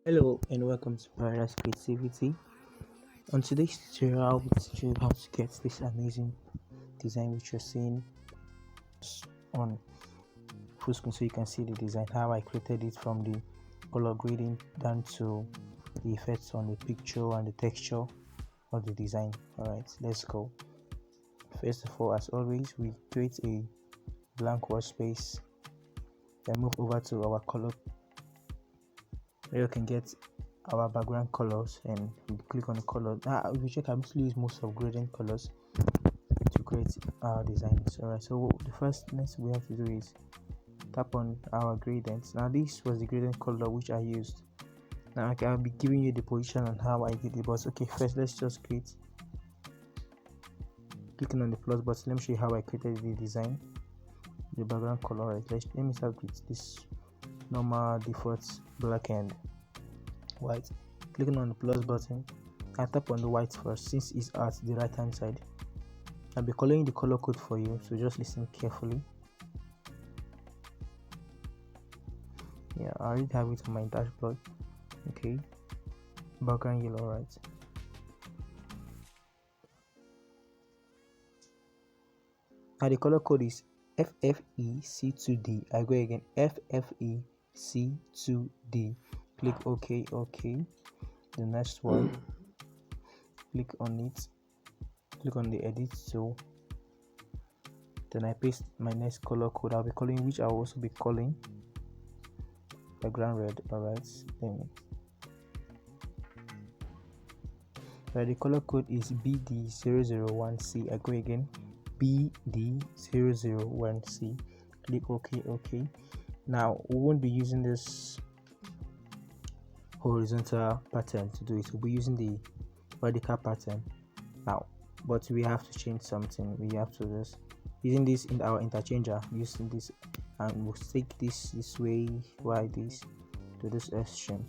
Hello and welcome to Paradise Creativity. On today's tutorial, I will teach you how to get this amazing design which you're seeing on full screen, so you can see the design, how I created it from the color grading down to the effects on the picture and the texture of the design. Alright, let's go. First of all, as always, we create a blank workspace, then move over to our color where you can get our background colors, and we click on the color. If you check, I mostly use most of gradient colors to create our designs. Alright, so the first next we have to do is tap on our gradients. Now this was the gradient color which I used. Now I'll be giving you the position on how I did it, but okay, first let's just create. Clicking on the plus button, let me show you how I created the design, the background color. Right, let me start with this normal default black and white. Clicking on the plus button, I tap on the white first since it's at the right hand side. I'll be coloring the color code for you, so just listen carefully. Yeah, I already have it on my dashboard. Okay, background yellow, right? Now the color code is FFEC2D. I go again, FFEC2D. Click OK. The next one, click on it, click on the edit tool, then I paste my next color code. I'll be calling, which I'll also be calling background red. Alright, then the color code is BD001C. I go again, BD001C. click OK. Now we won't be using this horizontal pattern to do it. We'll be using the vertical pattern now, but we have to change something. We have to just using this in our interchanger, using this, and we'll take this way, y this to this extreme.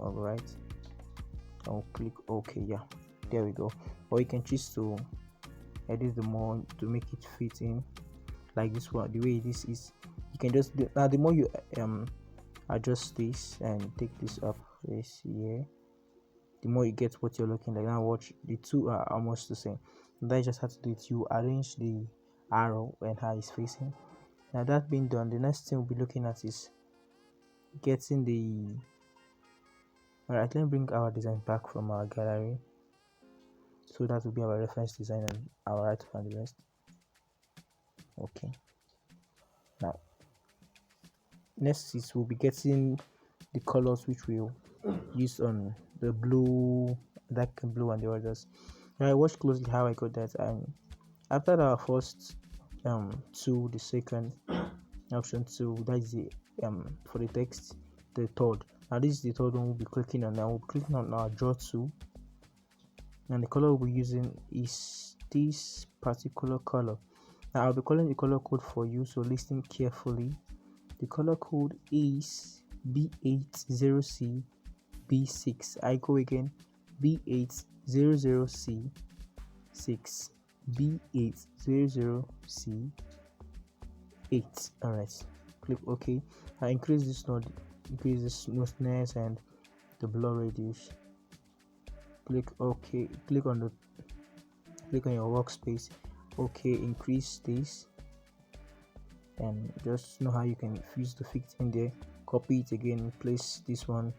All right, I'll click OK. Yeah, there we go. Or you can choose to edit the more to make it fit in like this one. The way this is, you can just do. Now the more you adjust this and take this up this here, the more you get what you're looking like. Now watch, the two are almost the same. And I just have to do it. You arrange the arrow and how it's facing. Now that being done, the next thing we'll be looking at is getting the. Alright, let me bring our design back from our gallery, so that will be our reference design and our right and the rest. Okay, now next is we'll be getting the colors which we'll use on the blue, dark blue, and the others. Now watch closely how I got that. And after our first tool, the second option tool, that is the for the text, the third. Now this is the third one we'll be clicking on. Now we'll be clicking on our draw tool, and the color we'll be using is this particular color. Now I'll be calling the color code for you, so listen carefully. The color code is B80C B6. I go again, B800C6, B800C8. Alright, click OK. I increase this node, increase the smoothness and the blur radius. Click OK. Click on your workspace. Okay, increase this, and just know how you can use the fit in there. Copy it again, place this one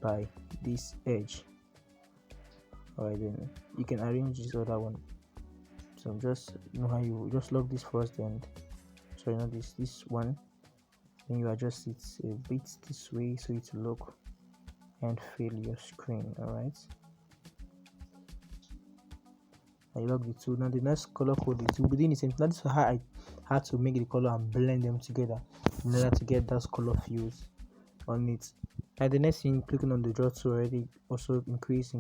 by this edge. Alright, then you can arrange this other one. So just know how you just lock this first, and sorry, not this one, then you adjust it a bit this way so it will look and fill your screen. Alright, I log the two. Now the next color code is within the same. That is how I had to make the color and blend them together in order to get those color views on it. And the next thing, clicking on the draw tool already, also increase.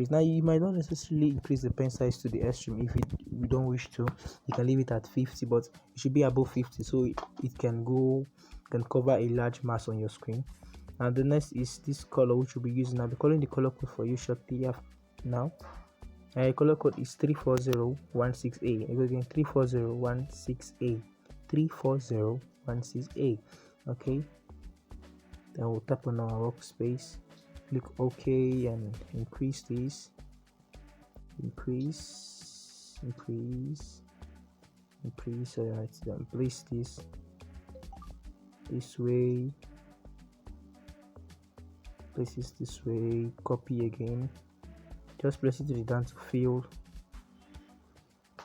Now you might not necessarily increase the pen size to the extreme. If you don't wish to, you can leave it at 50, but it should be above 50 so it can cover a large mass on your screen. And the next is this color which we'll be using. I'll be calling the color code for you shortly now. Color code is 340168. Again, 340168. 340168. Okay, Then we'll tap on our workspace, click OK, and increase this. Increase. Alright, then place this way. Place this way. Copy again. Just place it to the down to field.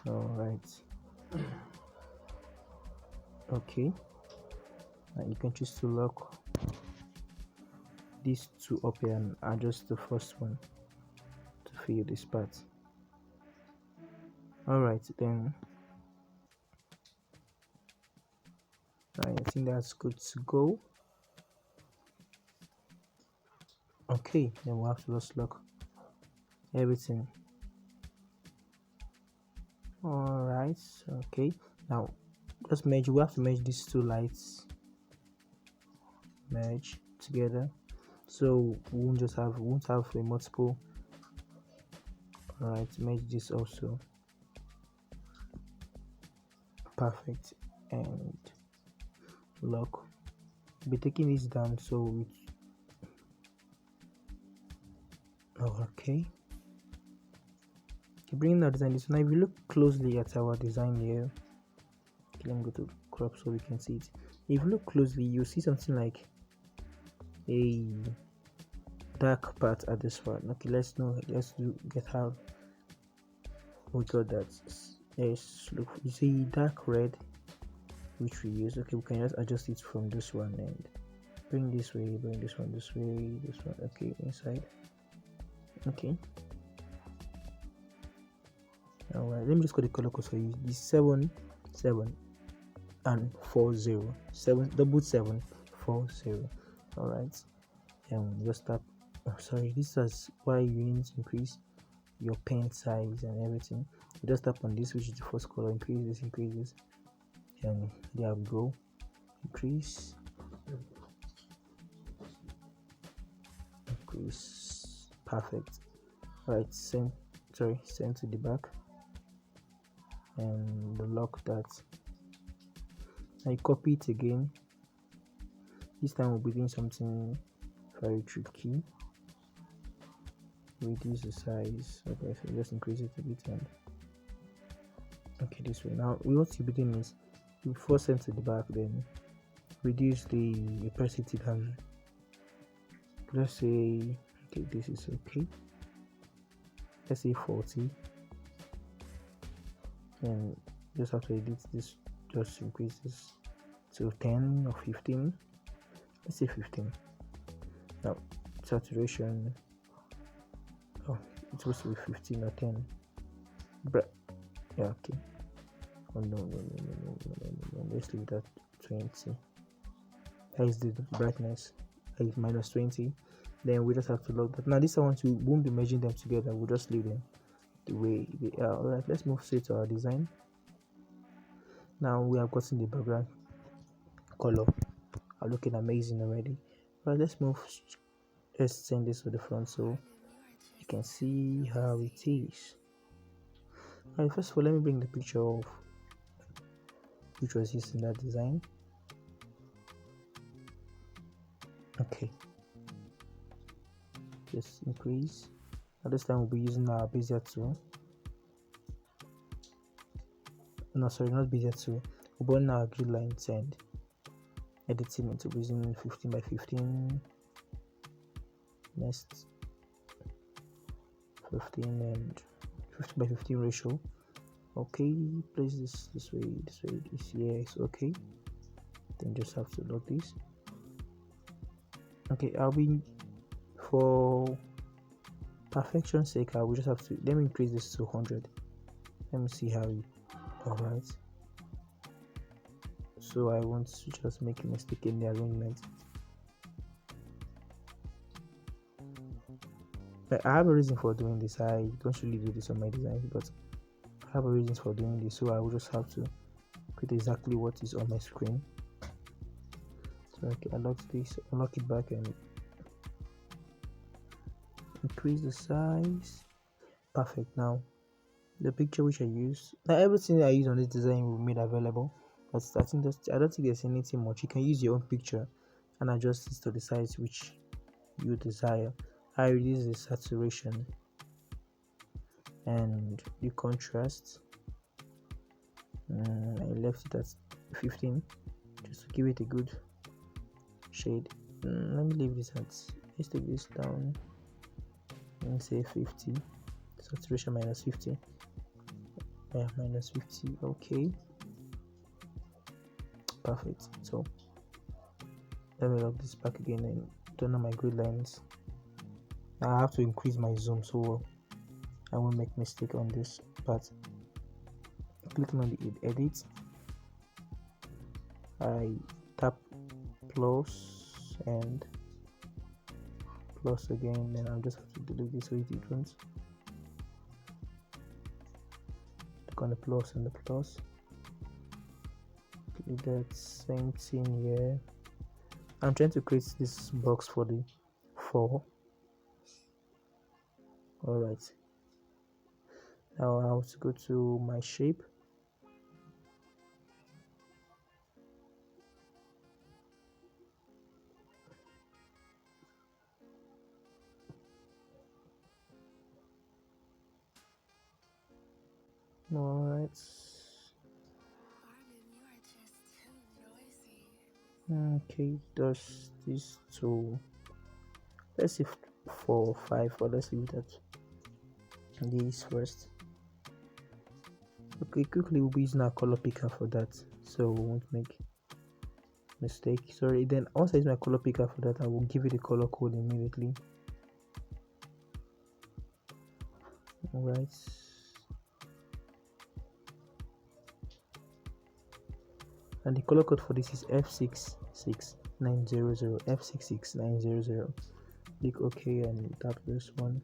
Alright. Okay. And you can choose to lock these two up here and adjust the first one to fill this part. Alright, then I think that's good to go. Okay, then we'll have to just lock everything. Alright, okay. Now just merge. We have to merge these two lights. Merge together, so we won't have a multiple. Alright, merge this also. Perfect. And lock. We'll be taking this down, so okay. Bringing our design this. Now if you look closely at our design here, okay, let me go to crop so we can see it. If you look closely, you see something like a dark part at this part. Okay, let's get how we got that. Yes, look, you see dark red, which we use. Okay, we can just adjust it from this one and bring this way, bring this one this way, this one. Okay, inside. Okay. Alright, let me just call the color code for you. This 7 and 40. 7 Alright, and just tap. Sorry, this is why you need to increase your pen size and everything. You just tap on this, which is the first color. Increase this, and there we go. Increase. Perfect. Right, send to the back and lock that. Now you copy it again. This time we'll be doing something very tricky. Reduce the size. Okay, so just increase it a bit and okay, this way. Now what you'll be doing is you first send to the back, then reduce the opacity down. Let's say okay, this is okay. Let's say 40, and just have to edit this. Just increase this to 10 or 15. Let's say 15. Now saturation. Oh, it's supposed to be 15 or 10. But yeah, okay. Oh no. Let's leave that 20. That is the brightness. That is minus 20. Then we just have to lock that. Now this one we won't be merging them together. We'll just leave them the way they are. Alright, let's move straight to our design. Now we have gotten the background color. Are looking amazing already. Alright, let's send this to the front so you can see how it is. Alright, first of all, let me bring the picture of which was used in that design. Okay, just increase. At this time we'll be using our Bezier tool. No, sorry, not Bezier tool. We'll burn our grid lines and editing it. We'll be using 15 by 15. Next 15 and 15 by 15 ratio. Okay, place this way, yes, okay. Then just have to lock this. Okay, for perfection's sake, I will just have to, let me increase this to 100. Let me see how it. Alright, so I want to just make a mistake in the arrangement. I have a reason for doing this. I don't really do this on my designs, but I have a reason for doing this, so I will just have to create exactly what is on my screen. So I can unlock it back and increase the size. Perfect. Now the picture which I use, now everything I use on this design will be made available, but I don't think there's anything much. You can use your own picture and adjust this to the size which you desire. I reduce the saturation and the contrast. I left it at 15 just to give it a good shade. Let me leave this at, let's take this down and say 50, saturation minus 50. Yeah, minus 50. Okay, perfect. So let me lock this back again and turn on my grid lines. I have to increase my zoom so I won't make mistake on this part. Clicking on the edit, I tap plus and plus again, then I'll just have to delete this so it runs. Click on the plus and the plus. Click that same thing here. I'm trying to create this box for the 4. Alright, now I have to go to my shape. Alright. Okay, does this to, let's see 4 or 5, or let's leave that these first. Okay, quickly we'll be using our color picker for that, so we won't make mistake. Sorry, then once I use my color picker for that, I will give it a color code immediately. Alright, and the color code for this is F66900. F66900. Click OK and tap this one.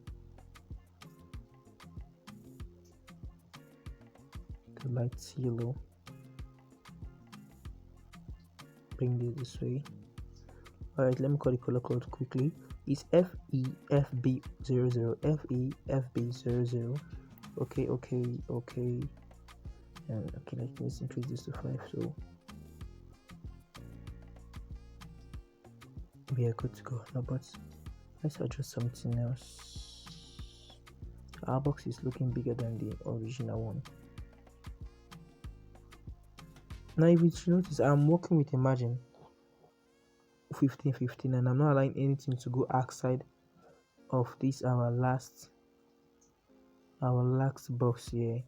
The light yellow. Bring this way. Alright, let me call the color code quickly. It's FEFB00. FEFB00. Okay. And okay, let's increase this to 5. So we are good to go now, but let's adjust something else. Our box is looking bigger than the original one. Now if you notice, I'm working with a margin 15 and I'm not allowing anything to go outside of this our last box here,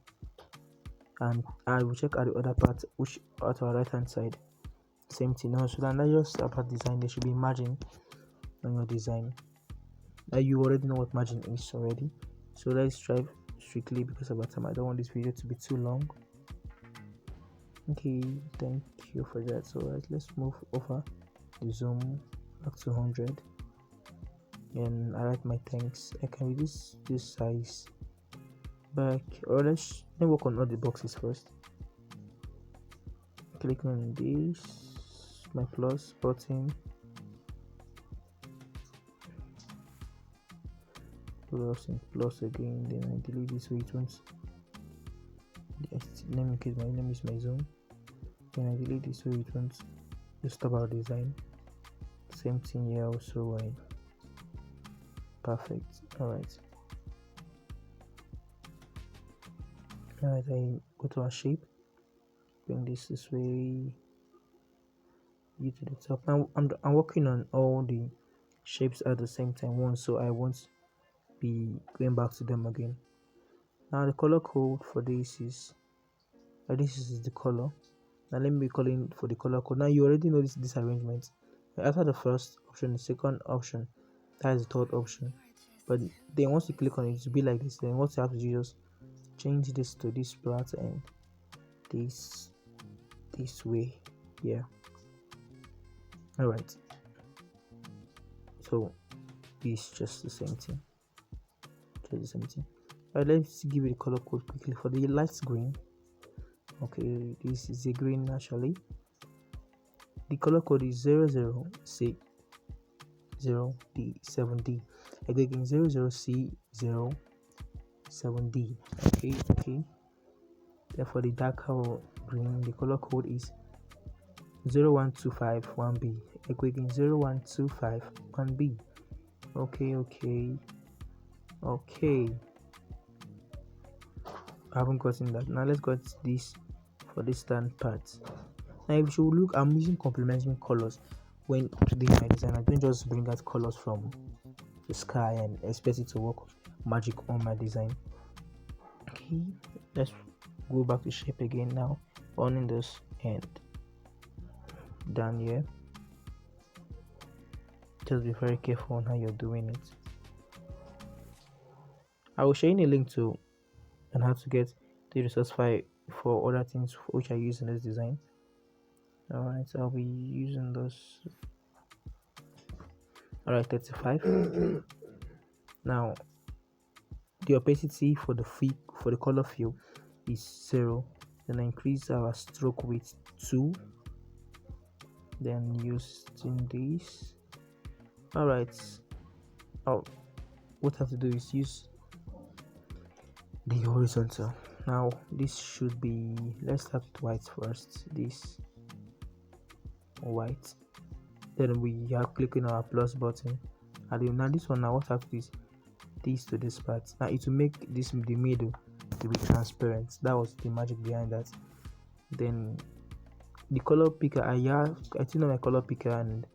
and I will check at the other part, which at our right hand side, same thing. Now, so then that's just about design. There should be margin on your design. Now you already know what margin is already, so let's try strictly because of our time. I don't want this video to be too long. Okay, thank you for that. So let's move over the zoom back to 100, and I write my thanks. I can reduce this size back, or let's work on all the boxes first. Click on this, my plus button, plus and plus again, then I delete this so it won't. Let me use my zoom, then I delete this so it won't disturb our design. Same thing here also. Wide. Perfect. Alright, I go to our shape, bring this way, you to the top. Now I'm working on all the shapes at the same time so I won't be going back to them again. Now the color code for this is the color. Now let me be calling for the color code. Now you already know this arrangement. After the first option, the second option, that is the third option. But then once you click on it, it will be like this. Then what you have to do is just change this to this part and this way. Yeah. Alright. So it's just the same thing. Alright, let's give it a color code quickly for the light green. Okay, this is a green actually. The color code is 00607D. Again 00C07D. Okay. Then for the darker green, the color code is 01251B. again 01251B. Okay. I haven't gotten that. Now let's get this for this stand part. Now if you look, I'm using complementary colors when doing my design. I don't just bring out colors from the sky and expect it to work magic on my design. Okay, let's go back to shape again now, on this and down here. Just be very careful on how you're doing it. I will show you a link to and how to get the resource file for other things which I use in this design. Alright, so I'll be using those. Alright, 35. Now the opacity for the color fill is 0. Then I increase our stroke width 2. Then using this. Alright. What I have to do is use the horizontal. Now this should be, let's start with white first. This white. Then we are clicking our plus button. And now this one, now what I have to do is this to this part. Now it will make this the middle to be transparent. That was the magic behind that. Then the color picker, I turned on my color picker, and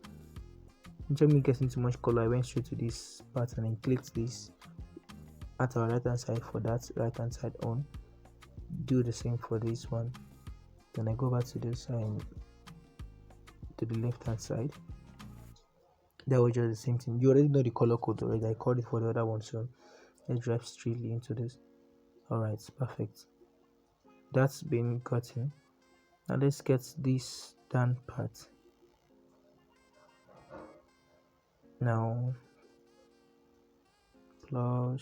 instead of me getting too much color, I went straight to this part and then clicked this at our right hand side for that right hand side on. Do the same for this one. Then I go back to this side, to the left hand side. That was just the same thing. You already know the color code already. I called it for the other one, so let's drive straightly into this. Alright, perfect. That's been gotten. Now let's get this done part. Now plus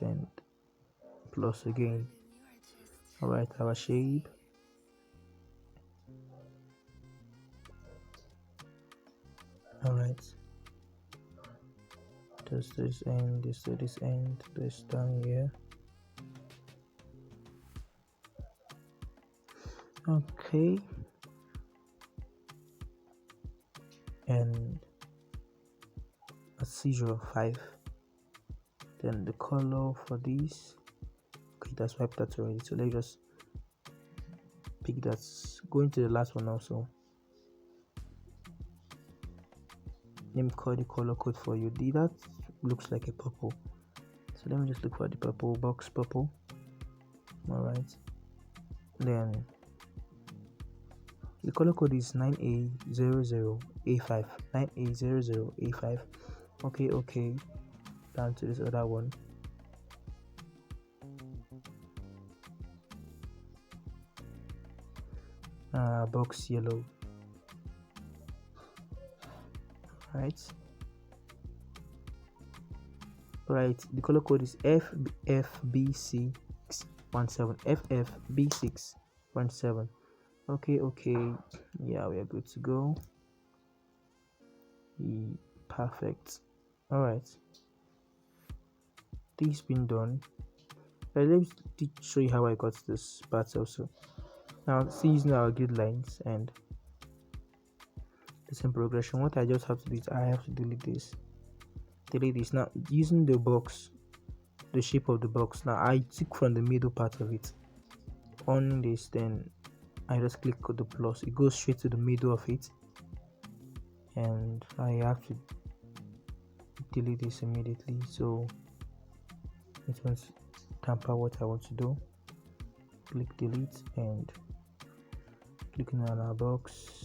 and plus again. Alright, our shape. Alright, just this end, this to this end, this down here. Okay, and a 0.5. Then the color for this, okay, that's wiped that already, so let's just pick that. Going to the last one also. Let me call the color code for you. That looks like a purple, so let me just look for the purple box, purple. Alright, then the color code is 9A00A5. 9A00A5. Okay. Down to this other one. Box yellow. Right, the color code is FFB617. FFB617. Okay, yeah, we are good to go. Perfect. Alright, this been done. Let me show you how I got this part also. Now, see, using our grid lines and the same progression, what I just have to do is I have to delete this. Now, using the box, the shape of the box, now I took from the middle part of it. On this, then I just click on the plus, it goes straight to the middle of it, and I have to delete this immediately, so it won't tamper what I want to do. Click delete and clicking on our box.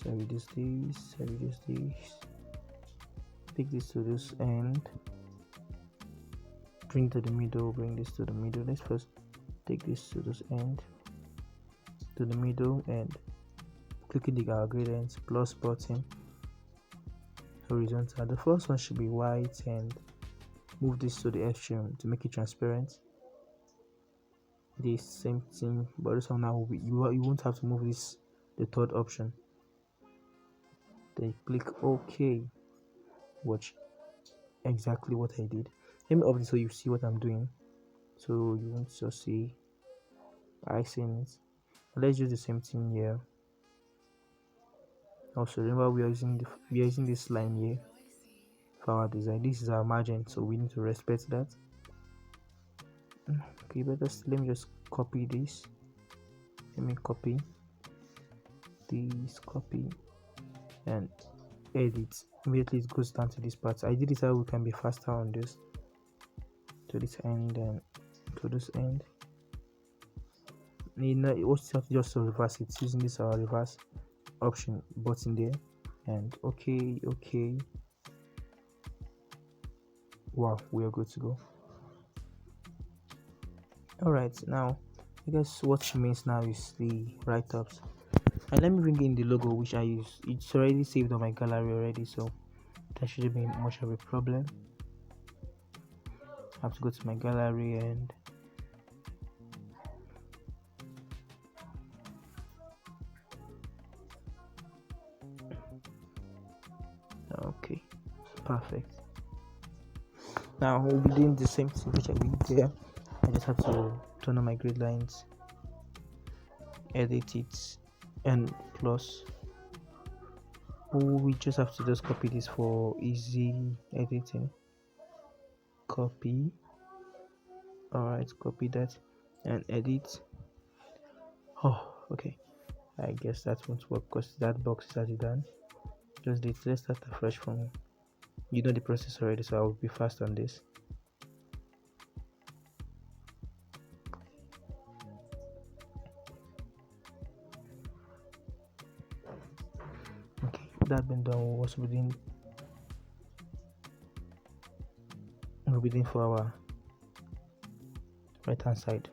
I reduce this, take this to this end, bring to the middle, bring this to the middle. Let's first take this to this end, to the middle, and clicking the gradients plus button, horizontal. The first one should be white, and move this to the extreme to make it transparent. The same thing, but this one now you won't have to move this, the third option. Then click OK. Watch exactly what I did. Let me open so you see what I'm doing, so you won't just see I seen it. Let's do the same thing here. Also remember we are using this line here for our design. This is our margin, so we need to respect that. Okay, but let me just copy this. Let me copy this, copy and edit. Immediately it goes down to this part. I did it so we can be faster on this, to this end and to this end. You know, it also have to just reverse it using this our reverse option button there, and okay. Wow, we are good to go. All right, now I guess what remains now is the write-ups, and let me bring in the logo which I use. It's already saved on my gallery already, so that shouldn't be much of a problem. I have to go to my gallery and okay, perfect. Now we'll be doing the same thing which I did there. I just have to turn on my grid lines, edit it, and plus we just have to just copy this for easy editing. Copy. Alright, copy that and edit. Oh, okay. I guess that won't work because that box is already done. Just let's start afresh from you know the process already, so I will be fast on this. Okay, that been done. What's within for our right hand side.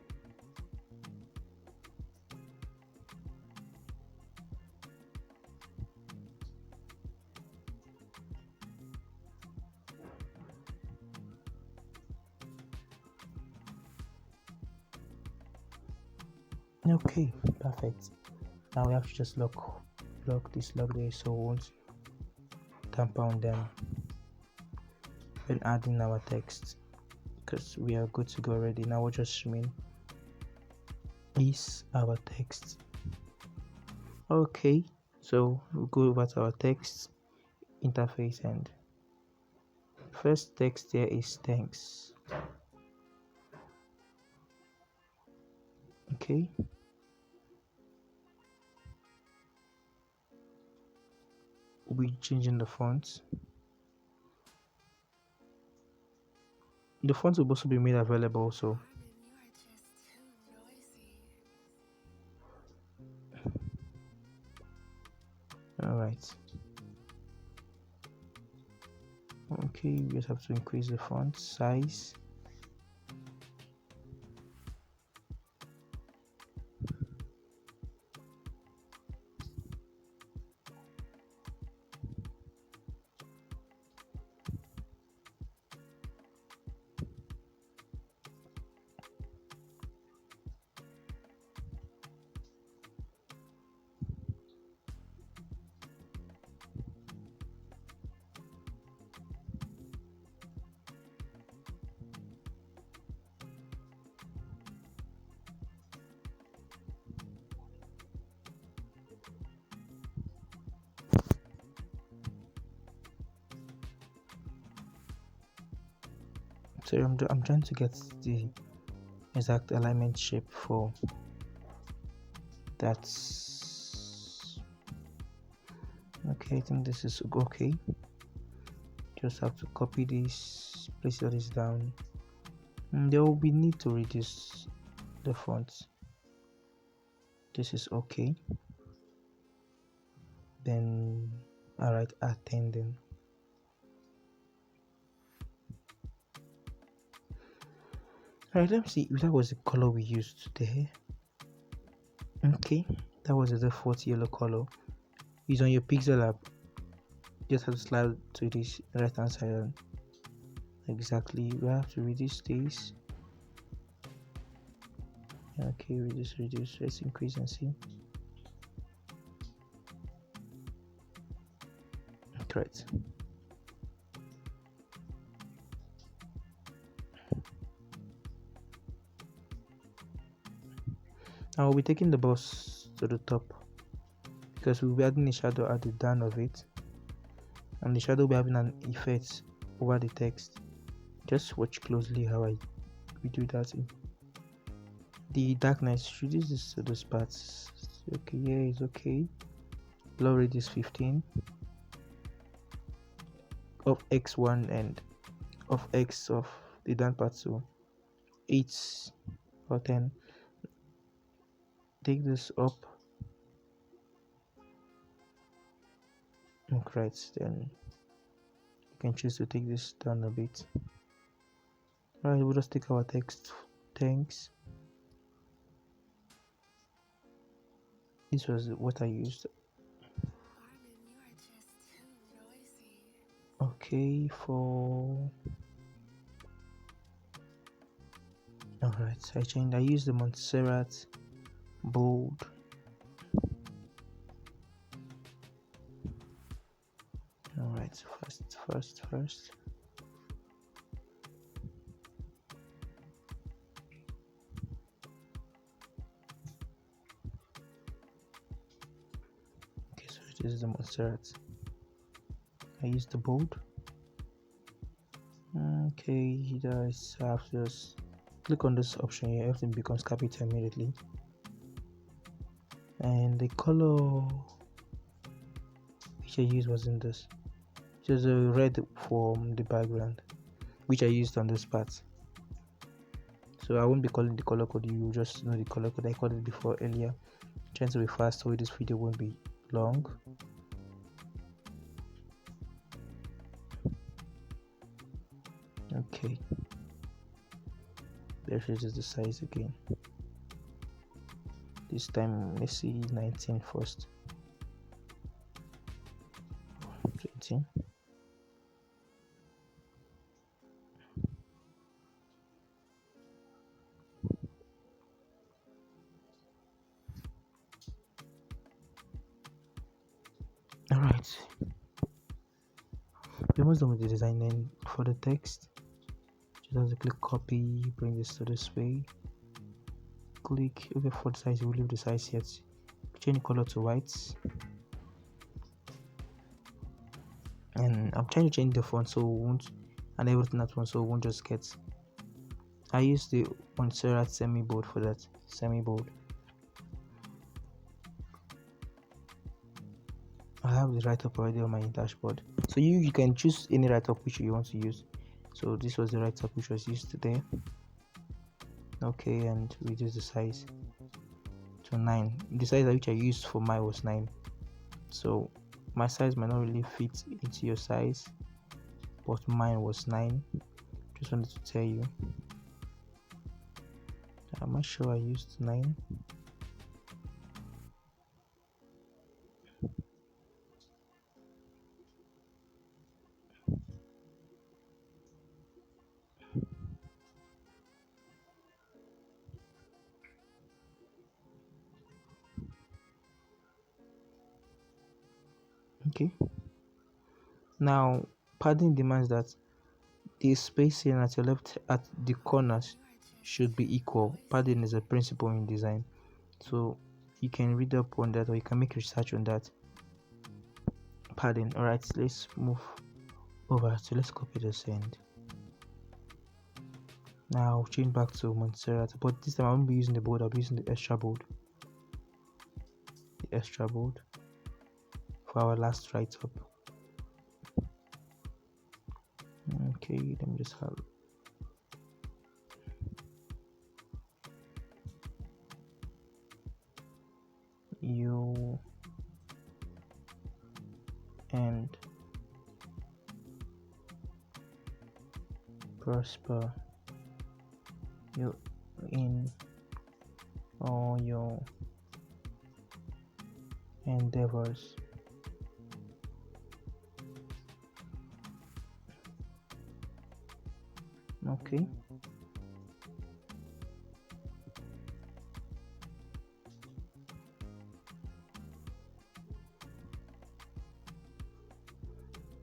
Okay, perfect. Now we have to just lock this lock there so we won't tamper on them when adding our text, because we are good to go already. Now what just remain is our text. Okay, so we'll go over to our text interface, and first text there is thanks. Okay, we'll be changing the font. The font will also be made available, so all right. Okay, we just have to increase the font size. So I'm trying to get the exact alignment shape for that. Okay, I think this is okay. Just have to copy this, place this down. There will be need to reduce the font. This is okay. Then alright, attending. Alright, let me see if that was the color we used today. Okay, that was the default yellow color. It's on your Pixellab. Just have to slide to this right hand side. Exactly, we have to reduce this. Okay, reduce. Let's increase and see. Correct. I will be taking the bus to the top because we'll be adding a shadow at the down of it, and the shadow will be having an effect over the text. Just watch closely how we do that. The darkness, reduce this to those parts. Okay, yeah, it's okay. Blur radius 15 of x1 and of x of the down part to 8 or 10. Take this up. Okay, right, then you can choose to take this down a bit. Alright, we'll just take our text. Thanks. This was what I used. Okay, for alright, I used the 𝗧𝗛𝗏 bold. Alright, first. Okay, so this is the 𝗧𝗏. I use the bold. Okay, guys, I have to just click on this option here. Everything becomes capital immediately. And the color which I used was in this. Just a red from the background, which I used on this part. So I won't be calling the color code. You just know the color code. I called it before earlier. I'm trying to be fast so this video won't be long. Okay, there is the size again. This time let's see 19 first. 20. Alright, we're almost done with the design. Then for the text, just have to click copy, bring this to this way, click okay. For the size, we'll leave the size here. Change the color to white, and I'm trying to change the font so we won't, and everything at once, so we won't just get. I use the 𝗧𝗏𝗏 semi-bold for that. Semi-bold. I have the write-up already on my dashboard, so you can choose any write-up which you want to use. So this was the write-up which was used today. Okay, and reduce the size to 9. The size which I used for mine was 9, so my size might not really fit into your size, but mine was 9. Just wanted to tell you. I'm not sure I used 9. Okay, now padding demands that the spacing at your left at the corners should be equal. Padding is a principle in design, so you can read up on that or you can make research on that. Padding. Alright, let's move over. So let's copy this end. Now change back to 𝗧𝗏𝗏, but this time I won't be using the bold. I'll be using the extra bold. The extra bold for our last write-up. Okay, let me just have you and prosper you in all your endeavors. Okay,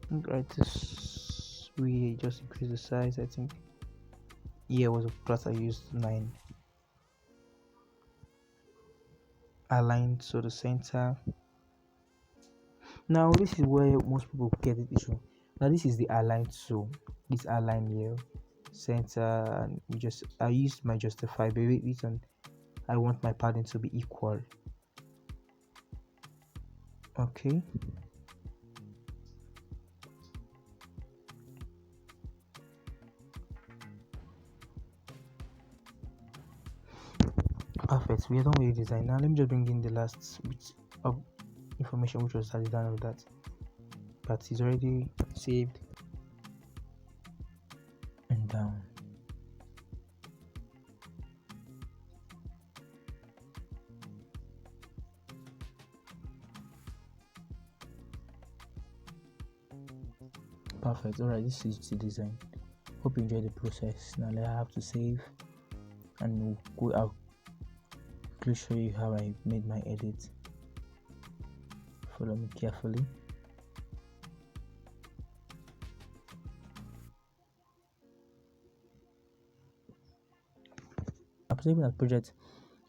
right, this we just increase the size. I think here was a plus. I used 9. Aligned to the center. Now this is where most people get it issue. Now this is the align tool. This align here, center, and I used my justify baby reason. I want my padding to be equal. Okay. Perfect. We are done with the design. Now let me just bring in the last bit of information which was added down of that. But it's already saved and down. Perfect. Alright, this is the design. Hope you enjoyed the process. Now I have to save and I'll quickly show you how I made my edit. Follow me carefully. After saving that project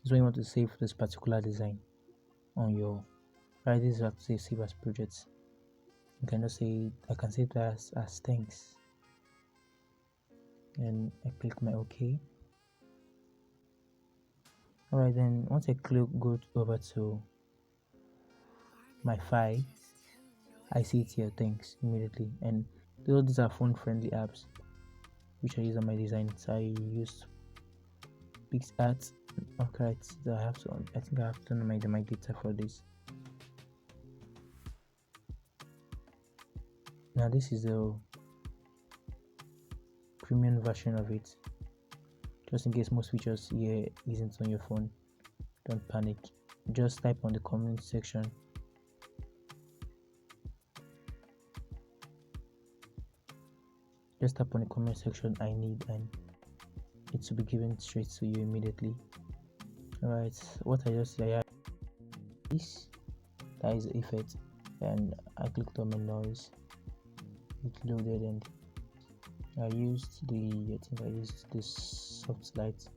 is when you want to save this particular design on your right. This is how to save as projects. You can just say I can save that as thanks, and I click my OK. Alright, then once I go over to my file, I see it here, thanks, immediately. And these are phone friendly apps which I use on my designs. I used Pixellab. Okay, I think I have to turn on my data for this. Now this is the premium version of it, just in case most features here isn't on your phone. Don't panic, just type on the comment section. Just tap on the comment section I need, and it will be given straight to you immediately. Alright, what I just say, this, that is the effect, and I clicked on my noise. It loaded, and I used this soft light.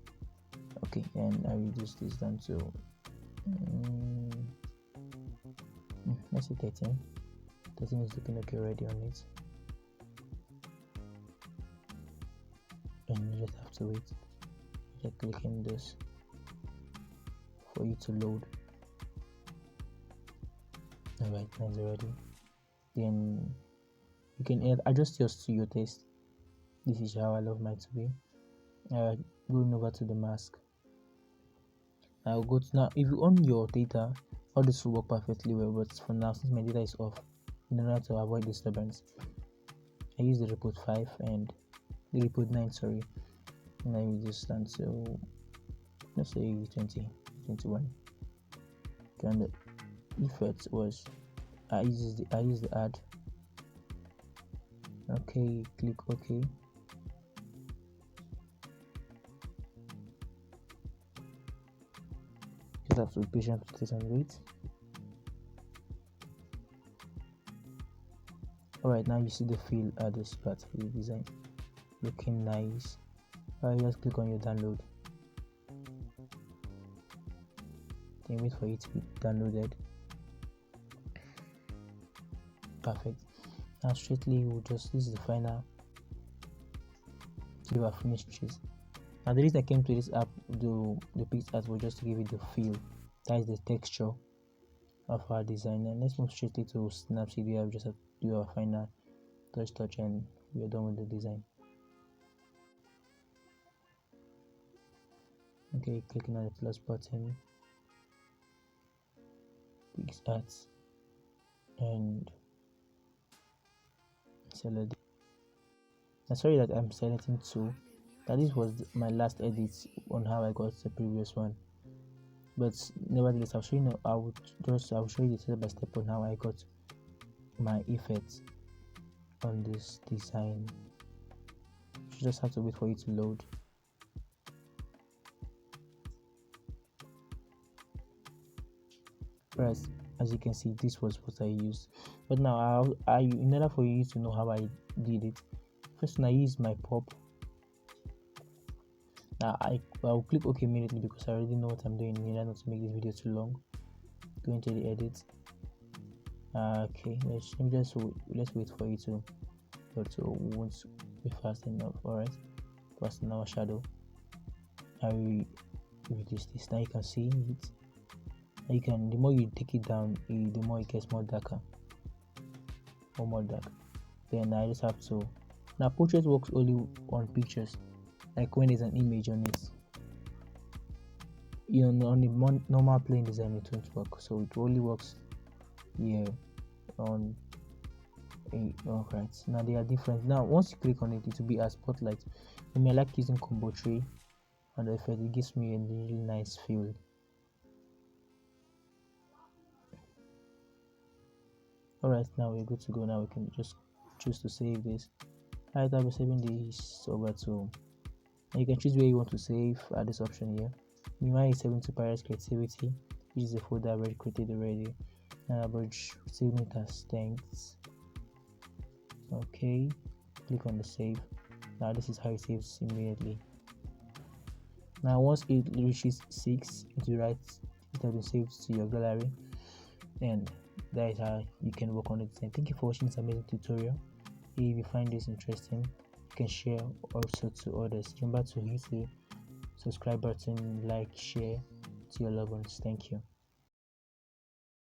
Okay, and I reduced this down to let's say 13. 13 is looking okay already on it, and you just have to wait. Just clicking this for you to load. Alright, mine's already. Then you can adjust yours to your taste. This is how I love mine to be. Going over to the mask. I'll go to now. If you own your data, all this will work perfectly well. But for now, since my data is off, in order to avoid disturbance, I use the report 5 and the report 9. Sorry, and I use this until let's say 20, 21. And the effect was I use the add. Okay, click OK. Just have to be patient with this and wait. Alright, now you see the feel at this part of the design looking nice. Alright, just click on your download. Then wait for it to be downloaded. Perfect. Now straightly this is the final. So we have finished this. Now the reason I came to this app, the Pixellab, was just to give it the feel. That is the texture of our design. And let's move straightly to Snapseed. We have just have to do our final touch, and we are done with the design. Okay, clicking on the plus button, Pixellab, and select. I'm sorry that I'm selecting 2. That this was my last edit on how I got the previous one, but nevertheless I'll show you. I'll show you the step by step on how I got my effects on this design. You just have to wait for it to load. First, as you can see, this was what I used. But now in order for you to know how I did it, first I used my pop. Now I'll click OK immediately because I already know what I'm doing in order not to make this video too long. Go into the edit, Okay, let's wait for you to won't be fast enough. All right, fast in our shadow. I will reduce this. Now you can see it. Now you can, the more you take it down, the more it gets more darker or more dark. Then I just have to. Now portrait works only on pictures, like when there's an image on it. You know, on the normal plane design it won't work, so it only works here on a. Alright, now they are different. Now once you click on it, it will be a spotlight. I mean, I like using combo tree and the effect. It gives me a really nice feel. Alright, now we're good to go. Now we can just choose to save this. Alright, I'll be saving this over to. And you can choose where you want to save at this option here. Mine is saving to 𝗧𝗛𝗥 creativity, which is a folder I already created already. And I'll be saving it as thanks. Okay, click on the save. Now this is how it saves immediately. Now once it reaches 6, it will write it has been saved to your gallery, and that is how you can work on it. And thank you for watching this amazing tutorial. If you find this interesting, you can share also to others. Remember to hit the subscribe button, like, share to your loved ones. Thank you.